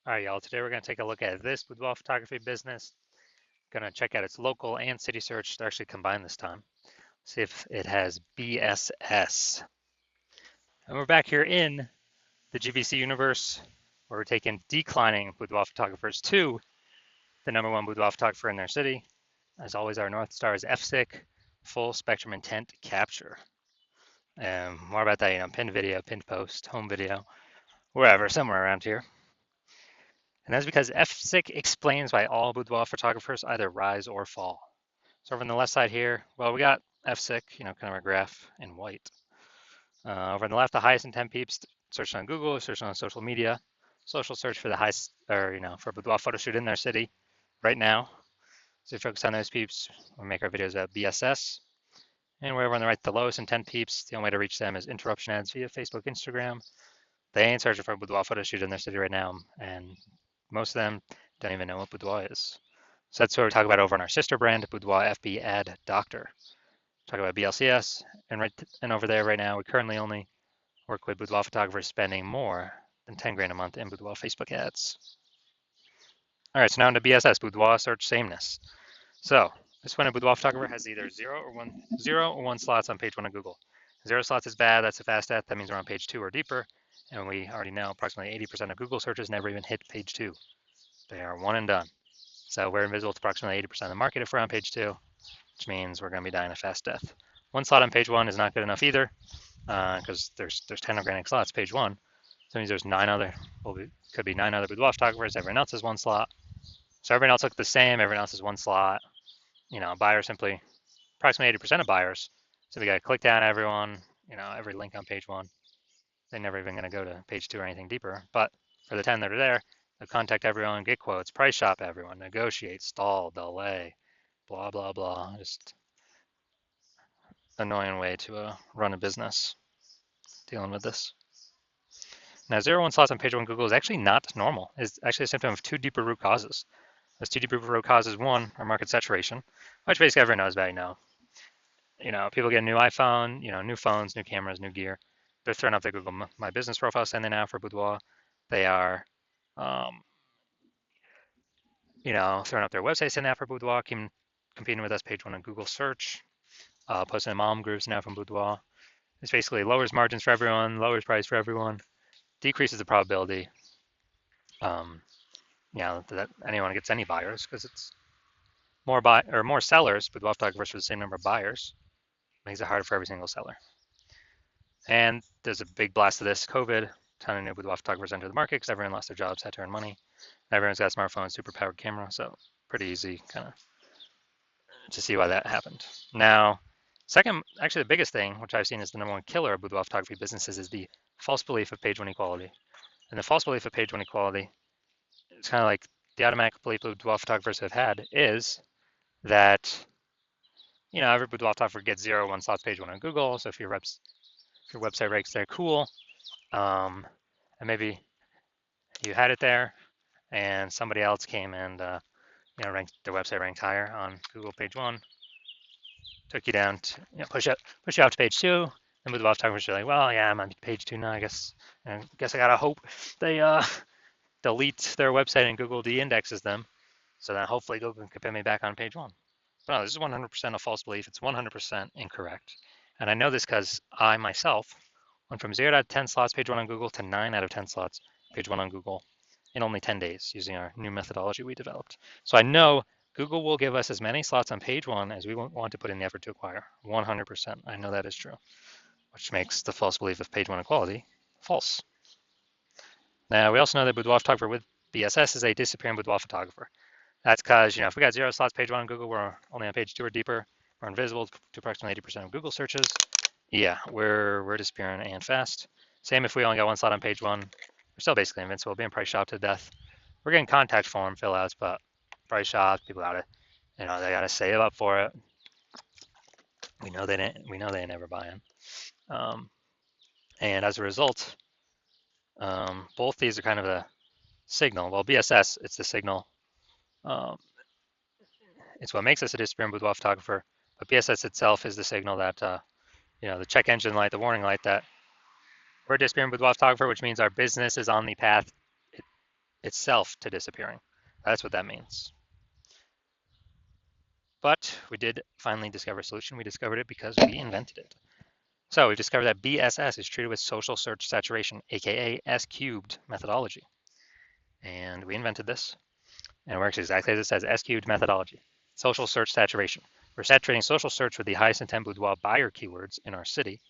All right, y'all. Today we're going to take a look at this boudoir photography business. Going to check out its local and city search. They're actually combined this time. See if it has BSS. And we're back here in the GVC universe where we're taking declining boudoir photographers to the #1 boudoir photographer in their city. As always, our North Star is FSIC, full spectrum intent capture. And more about that, pinned video, pinned post, home video, wherever, somewhere around here. And that's because FSIC explains why all boudoir photographers either rise or fall. So over on the left side here, well, we got FSIC, kind of our graph in white. Over on the left, the highest intent peeps searched on Google, searched on social media, social search for the highest, or for a boudoir photo shoot in their city right now. So we focus on those peeps. We make our videos about BSS. And wherever on the right, the lowest intent peeps, the only way to reach them is interruption ads via Facebook, Instagram. They ain't searching for a boudoir photo shoot in their city right now, and most of them don't even know what boudoir is. So that's what we talk about over on our sister brand, Boudoir FB Ad Doctor. Talk about BLCS, and over there right now, we currently only work with boudoir photographers spending more than 10 grand a month in boudoir Facebook ads. All right, so now into BSS, Boudoir Search Sameness. So this one, a boudoir photographer has either zero or one slots on page 1 of Google. 0 slots is bad, that's a fast death, that means we're on page 2 or deeper, and we already know approximately 80% of Google searches never even hit page 2. They are one and done. So we're invisible to approximately 80% of the market if we're on page 2, which means we're going to be dying a fast death. One slot on page 1 is not good enough either, because there's 10 organic slots page 1. So that means there's could be 9 other boudoir photographers. Everyone else has one slot. So everyone else looks the same. Everyone else has one slot. Buyers simply, approximately 80% of buyers. So we got to click down everyone, every link on page 1. They're never even going to go to page 2 or anything deeper. But for the 10 that are there, they'll contact everyone, get quotes, price shop everyone, negotiate, stall, delay, blah, blah, blah. Just annoying way to run a business dealing with this. Now, 0 1 slots on page 1 Google is actually not normal. It's actually a symptom of 2 deeper root causes. Those 2 deeper root causes, one, are market saturation, which basically everyone knows about, people get a new iPhone, new phones, new cameras, new gear. They're throwing up their Google My Business profile saying they now for boudoir. They are, throwing up their website saying that for boudoir, competing with us page 1 on Google search, posting in mom groups now from boudoir. This basically lowers margins for everyone, lowers price for everyone, decreases the probability, that anyone gets any buyers because it's more sellers, boudoir photographers for the same number of buyers. Makes it harder for every single seller. And there's a big blast of this COVID, ton of new boudoir photographers enter the market because everyone lost their jobs, had to earn money. Everyone's got a smartphone, super powered camera, so pretty easy kind of to see why that happened. Now, second, actually the biggest thing, which I've seen is the #1 killer of boudoir photography businesses, is the false belief of page 1 equality. And the false belief of page 1 equality, it's kind of like the automatic belief boudoir photographers have had is that, every boudoir photographer gets 0 1 slots page 1 on Google. So if your website ranks there, cool. And maybe you had it there and somebody else came and, ranked their website ranked higher on Google page 1, took you down to, push you out to page 2. And boudoir photographers are like, well, yeah, I'm on page 2 now, I guess I gotta hope they delete their website and Google de-indexes them, so that hopefully Google can put me back on page 1. But no, this is 100% a false belief. It's 100% incorrect. And I know this because I myself went from 0 out of 10 slots page 1 on Google to 9 out of 10 slots page 1 on Google in only 10 days using our new methodology we developed. So I know Google will give us as many slots on page 1 as we want to put in the effort to acquire. 100%. I know that is true, which makes the false belief of page 1 equality false. Now, we also know that boudoir photographer with BSS is a disappearing boudoir photographer. That's because, if we got 0 slots page 1 on Google, we're only on page 2 or deeper, we're invisible to approximately 80% of Google searches. Yeah, we're disappearing and fast. Same if we only got 1 slot on page 1, we're still basically invincible, being price shopped to death. We're getting contact form fill outs, but price shopped, people gotta, they gotta save up for it. We know they ain't never buying. And as a result, both these are kind of a signal. Well, BSS, it's the signal. It's what makes us a disappearing boudoir photographer, but BSS itself is the signal that, the check engine light, the warning light that we're a disappearing boudoir photographer, which means our business is on the path itself to disappearing. That's what that means. But we did finally discover a solution. We discovered it because we invented it. So we've discovered that BSS is treated with social search saturation, aka S cubed methodology. And we invented this, and it works exactly as it says, S cubed methodology. Social search saturation. We're saturating social search with the highest intent boudoir buyer keywords in our city.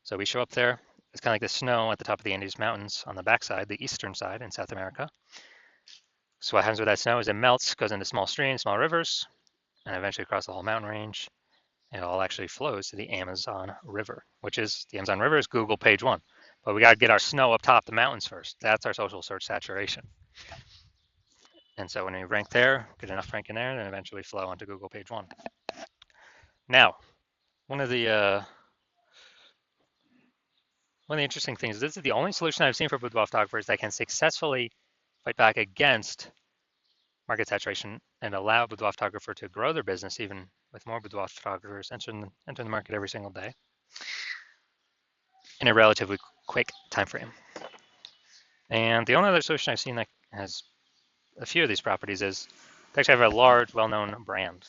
So we show up there, it's kind of like the snow at the top of the Andes Mountains on the backside, the eastern side in South America. So what happens with that snow is it melts, goes into small streams, small rivers, and eventually across the whole mountain range. And it all actually flows to the Amazon River, which is the Amazon River is Google page 1. But we got to get our snow up top the mountains first. That's our social search saturation. And so when we rank there, get enough ranking there, then eventually flow onto Google page 1. Now, one of the interesting things, this is the only solution I've seen for boudoir photographers that can successfully fight back against market saturation and allow a boudoir photographer to grow their business even with more boudoir photographers entering the market every single day in a relatively quick time frame. And the only other solution I've seen that has a few of these properties is to actually have a large, well-known brand.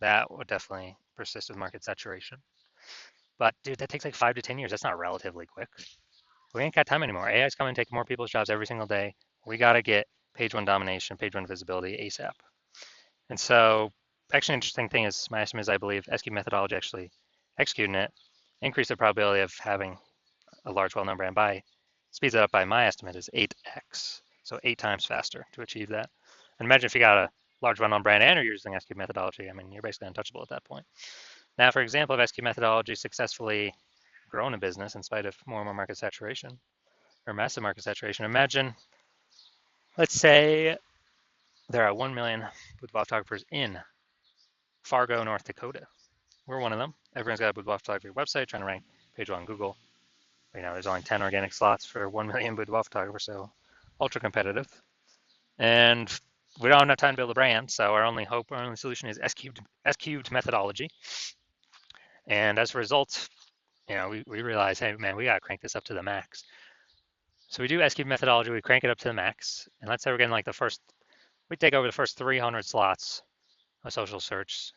That would definitely persist with market saturation. But dude, that takes like 5 to 10 years. That's not relatively quick. We ain't got time anymore. AI's coming to take more people's jobs every single day. We got to get page 1 domination, page 1 visibility ASAP. And so actually an interesting thing is my estimate is I believe S-cube methodology actually executing it increase the probability of having a large well-known brand by speeds it up by my estimate is 8x. So 8 times faster to achieve that. And imagine if you got a large well-known brand and you're using S-cube methodology. I mean, you're basically untouchable at that point. Now, for example, if S-cube methodology successfully grown a business in spite of more and more market saturation or massive market saturation, imagine, let's say there are 1 million boudoir photographers in Fargo, North Dakota. We're one of them. Everyone's got a boudoir photography website trying to rank page 1 on Google. You know, there's only 10 organic slots for 1 million boudoir photographers, so ultra competitive. And we don't have enough time to build a brand, so our only hope, our only solution is S-cubed methodology. And as a result, you know, we realize, hey, man, we got to crank this up to the max. So we do S-cubed methodology, we crank it up to the max. And let's say we're getting like we take over the first 300 slots of social search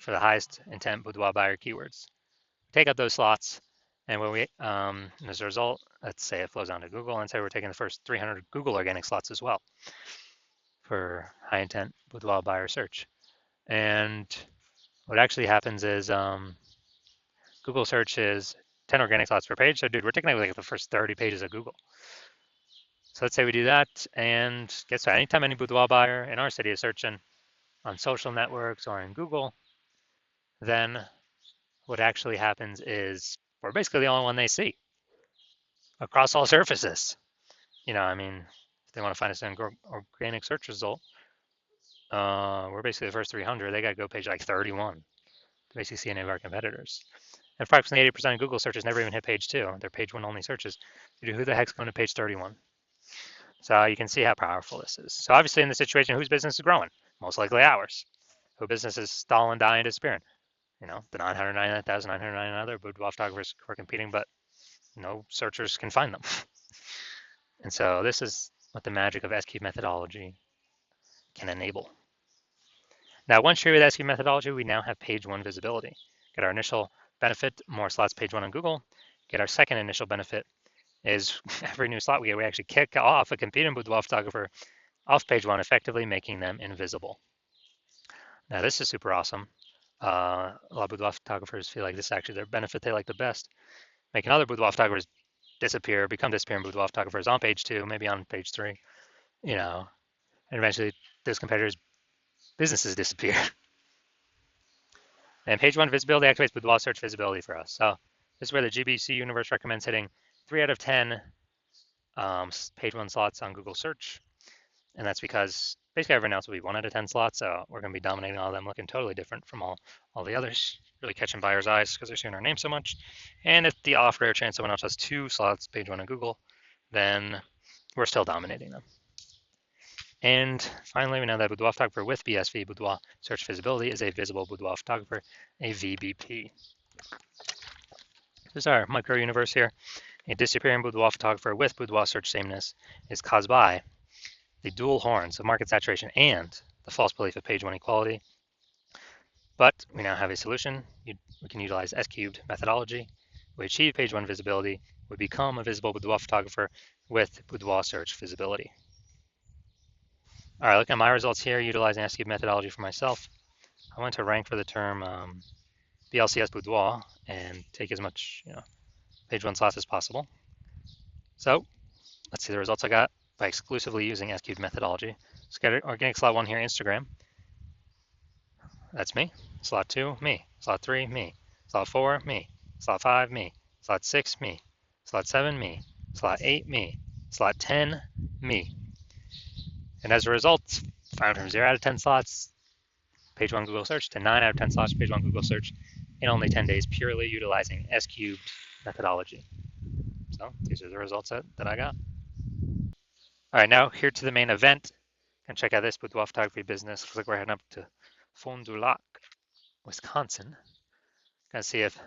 for the highest intent boudoir buyer keywords. Take up those slots, and when as a result, let's say it flows onto Google, and say we're taking the first 300 Google organic slots as well for high intent boudoir buyer search. And what actually happens is Google search is 10 organic slots per page. So dude, we're taking like the first 30 pages of Google. So let's say we do that, and guess what? Anytime any boudoir buyer in our city is searching on social networks or in Google, then what actually happens is we're basically the only one they see across all surfaces. You know, I mean, if they want to find us an organic search result, we're basically the first 300. They got to go page like 31 to basically see any of our competitors. And approximately 80% of Google searches never even hit page 2. They're page 1 only searches. Who the heck's going to page 31? So you can see how powerful this is. So obviously in this situation, whose business is growing? Most likely ours. Whose business is stalling, dying, disappearing? You know, the 999,999 other boudoir photographers who are competing, but no searchers can find them. And so this is what the magic of S-cube methodology can enable. Now, once you're with S-cube methodology, we now have page 1 visibility. Get our initial benefit, more slots page 1 on Google. Get our second initial benefit is every new slot we get, we actually kick off a competing boudoir photographer off page 1, effectively making them invisible. Now, this is super awesome. A lot of boudoir photographers feel like this is actually their benefit they like the best. Making other boudoir photographers become disappearing boudoir photographers on page 2, maybe on page 3, you know, and eventually those competitors' businesses disappear. And page 1 visibility activates boudoir search visibility for us. So this is where the GBC universe recommends hitting 3 out of 10 page 1 slots on Google search. And that's because basically everyone else will be 1 out of 10 slots. So we're going to be dominating all of them, looking totally different from all the others, really catching buyers' eyes because they're seeing our name so much. And if the off rare chance someone else has 2 slots, page 1 on Google, then we're still dominating them. And finally, we know that boudoir photographer with BSV, boudoir search visibility, is a visible boudoir photographer, a VBP. This is our micro universe here. A disappearing boudoir photographer with boudoir search sameness is caused by the dual horns of market saturation and the false belief of page one equality. But we now have a solution. We can utilize S cubed methodology. We achieve page one visibility. We become a visible boudoir photographer with boudoir search visibility. All right, look at my results here utilizing S cubed methodology for myself. I went to rank for the term BLCS boudoir and take as much page one slots as possible. So let's see the results I got by exclusively using S cubed methodology. Let's get organic slot one here, Instagram. That's me. Slot 2, me. Slot 3, me. Slot 4, me. Slot 5, me. Slot 6, me. Slot 7, me. Slot 8, me. Slot 10, me. And as a result, I went from 0 out of 10 slots, page 1 Google search, to 9 out of 10 slots, page 1 Google search, in only 10 days, purely utilizing S cubed methodology. So these are the results that I got. All right, now here to the main event. Gonna check out this boudoir photography business. Looks like we're heading up to Fond du Lac, Wisconsin. Gonna see if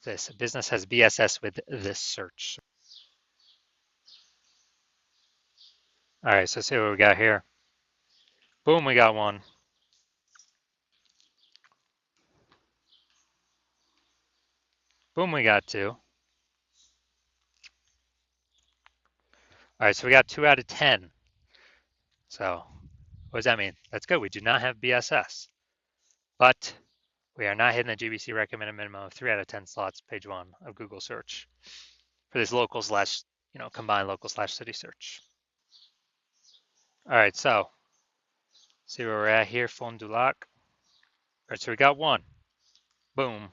this business has BSS with this search. All right, so let's see what we got here. Boom, we got one. Boom, we got two. All right, so we got 2 out of 10. So what does that mean? That's good. We do not have BSS, but we are not hitting the GBC recommended minimum of 3 out of 10 slots, page 1 of Google search for this local slash, combined local slash city search. All right, so see where we're at here, Fond du Lac. All right, so we got one. Boom.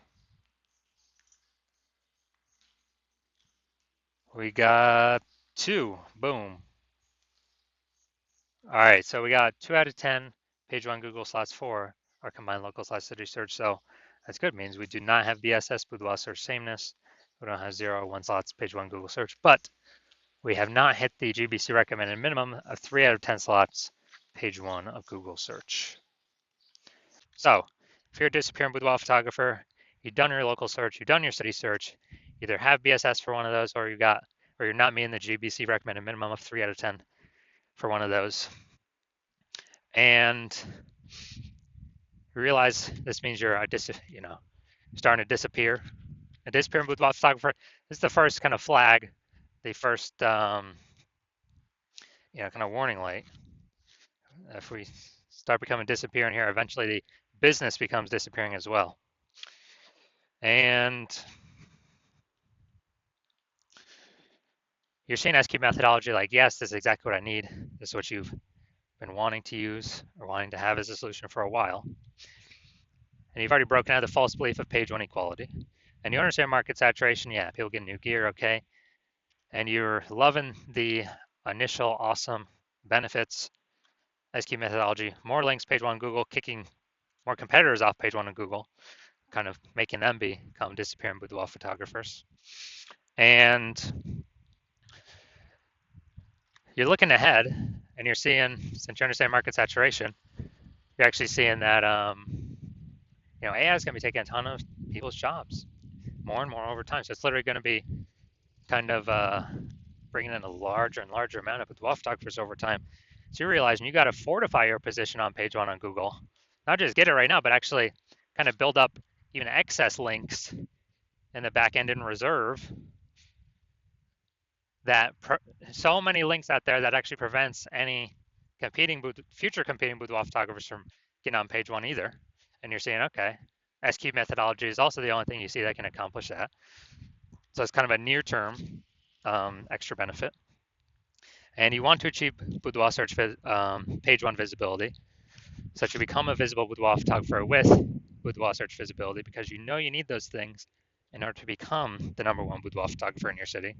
We got two. Boom. All right, so we got 2 out of 10, page 1 Google slots 4, our combined local slash city search. So that's good. It means we do not have BSS, boudoir search sameness. We don't have 0 or 1 slots, page 1 Google search, but we have not hit the GBC recommended minimum of 3 out of 10 slots, page 1 of Google search. So if you're a disappearing boudoir photographer, you've done your local search, you've done your city search, either have BSS for one of those, or you're not meeting the GBC recommended minimum of 3 out of 10 for one of those. And you realize this means you're starting to disappear. A disappearing boudoir photographer. This is the first kind of flag, the first kind of warning light. If we start becoming disappearing here, eventually the business becomes disappearing as well. And you're seeing S-cube methodology like, yes, this is exactly what I need. This is what you've been wanting to use or wanting to have as a solution for a while. And you've already broken out the false belief of page 1 equality. And you understand market saturation. Yeah, people get new gear, okay. And you're loving the initial awesome benefits, S-cube methodology, more links, page 1 Google, kicking more competitors off page 1 of Google, kind of making them become disappearing boudoir photographers. And you're looking ahead and you're seeing, since you understand market saturation, you're actually seeing that AI is going to be taking a ton of people's jobs more and more over time. So it's literally going to be kind of bringing in a larger and larger amount of boudoir photographers over time. So you're realizing you got to fortify your position on page 1 on Google, not just get it right now, but actually kind of build up even excess links in the back end in reserve. That so many links out there that actually prevents any future competing boudoir photographers from getting on page 1 either. And you're saying, okay, S-cube methodology is also the only thing you see that can accomplish that. So it's kind of a near-term extra benefit. And you want to achieve boudoir search page 1 visibility, so that you become a visible boudoir photographer with boudoir search visibility, because you know you need those things in order to become the #1 boudoir photographer in your city.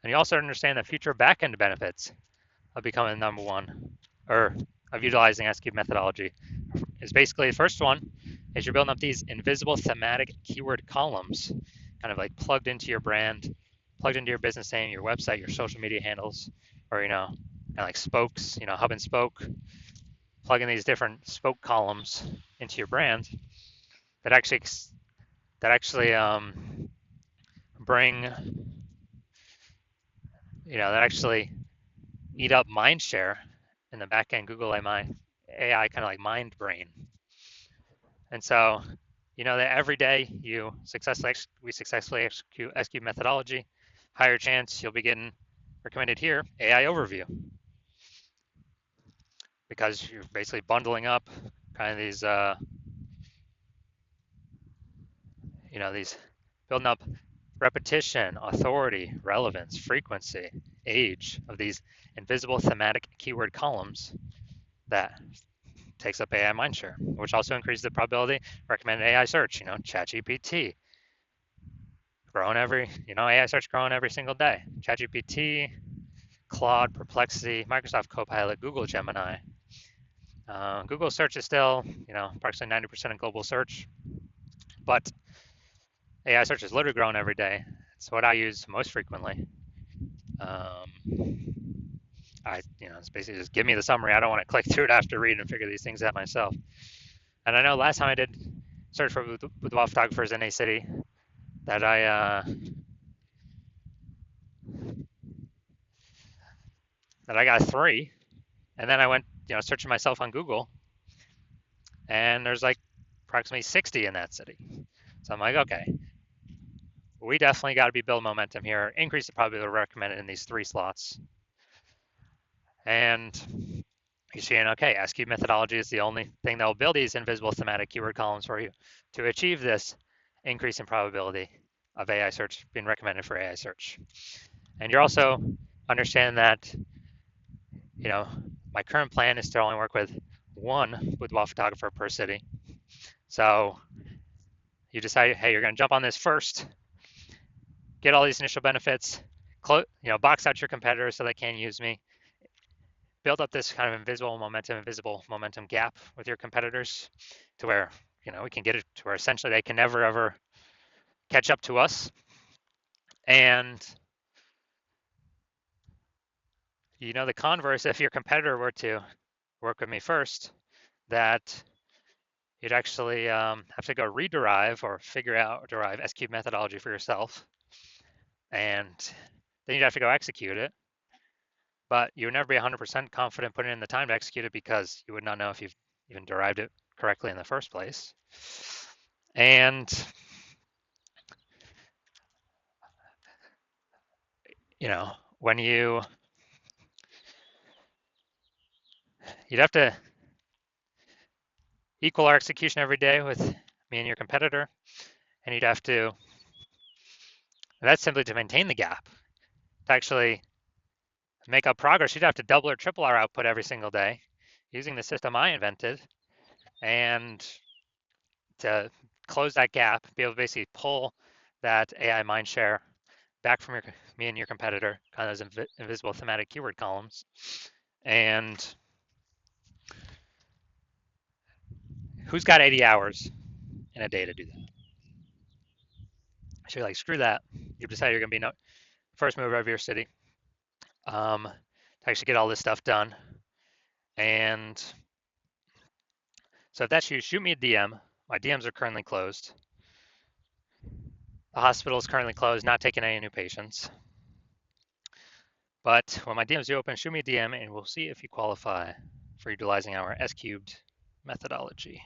And you also understand the future back-end benefits of becoming the #1, or of utilizing S-cube methodology. Is basically the first one is you're building up these invisible thematic keyword columns, kind of like plugged into your brand, plugged into your business name, your website, your social media handles, or kind of like spokes, hub and spoke, plugging these different spoke columns into your brand that actually bring, that actually eat up mind share in the back end Google AI kind of like mind brain. And so, that every day we successfully execute SQ methodology, higher chance you'll be getting recommended here AI overview, because you're basically bundling up kind of these building up repetition, authority, relevance, frequency, age of these invisible thematic keyword columns that takes up AI mindshare, which also increases the probability recommended AI search. ChatGPT growing AI search growing every single day. ChatGPT, Claude, Perplexity, Microsoft Copilot, Google Gemini. Google search is still, approximately 90% of global search, but AI search is literally growing every day. It's what I use most frequently. It's basically just give me the summary. I don't want to click through it after reading and figure these things out myself. And I know last time I did search for boudoir photographers in a city that I got 3, and then I went searching myself on Google, and there's like approximately 60 in that city. So I'm like, okay, we definitely got to be building momentum here, increase the probability recommended in these 3 slots. And you're seeing, okay, SQ methodology is the only thing that will build these invisible thematic keyword columns for you to achieve this increase in probability of AI search being recommended for AI search. And you're also understanding that, my current plan is to only work with 1 boudoir photographer per city. So you decide, hey, you're going to jump on this first, get all these initial benefits, box out your competitors so they can't use me, build up this kind of invisible momentum gap with your competitors to where, we can get it to where essentially they can never, ever catch up to us. And, the converse, if your competitor were to work with me first, that you'd actually have to go rederive or derive SQ methodology for yourself. And then you'd have to go execute it. But you would never be 100% confident putting in the time to execute it because you would not know if you've even derived it correctly in the first place. And, when you'd have to equal our execution every day with me and your competitor, and that's simply to maintain the gap. To actually make up progress, you'd have to double or triple our output every single day using the system I invented, and to close that gap, be able to basically pull that AI mindshare back from me and your competitor, kind of those invisible thematic keyword columns. And who's got 80 hours in a day to do that? So you're like, screw that. You've decided you're going to be first mover of your city to actually get all this stuff done. And so if that's you, shoot me a DM. My DMs are currently closed. The hospital is currently closed, not taking any new patients. But when my DMs do open, shoot me a DM and we'll see if you qualify for utilizing our S cubed methodology.